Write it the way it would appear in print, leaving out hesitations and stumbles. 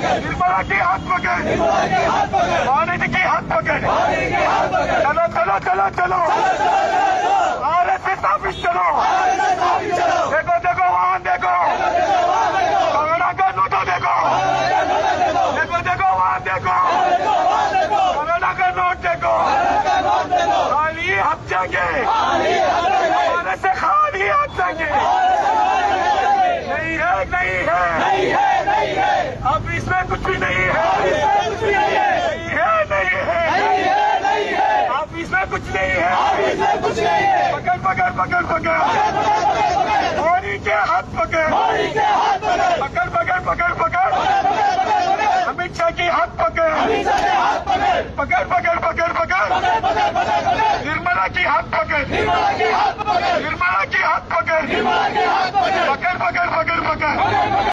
निर्मला की हाथ पकड़, वाणी की हाथ पकड़, चलो चलो चलो चलो, RSS ऑफिस चलो, देखो देखो वहां देखो, कनाडा का नोटो देखो, देखो देखो वहां देखो, कनाडा का नोट देखो, खाली हाथ जाएंगे, हमारे से खाली हाथ जाएंगे, नहीं है नहीं है, अब इसमें कुछ भी नहीं है, नहीं है अब इसमें कुछ नहीं है, पकड़ पकड़ पकड़ पकड़, मोदी के हाथ पकड़, पकड़ पकड़ पकड़ पकड़, अमित शाह की हाथ पकड़, पकड़ पकड़ पकड़ पकड़, निर्मला की हाथ पकड़, निर्मला की हाथ पकड़, पकड़ पकड़ पकड़ पकड़,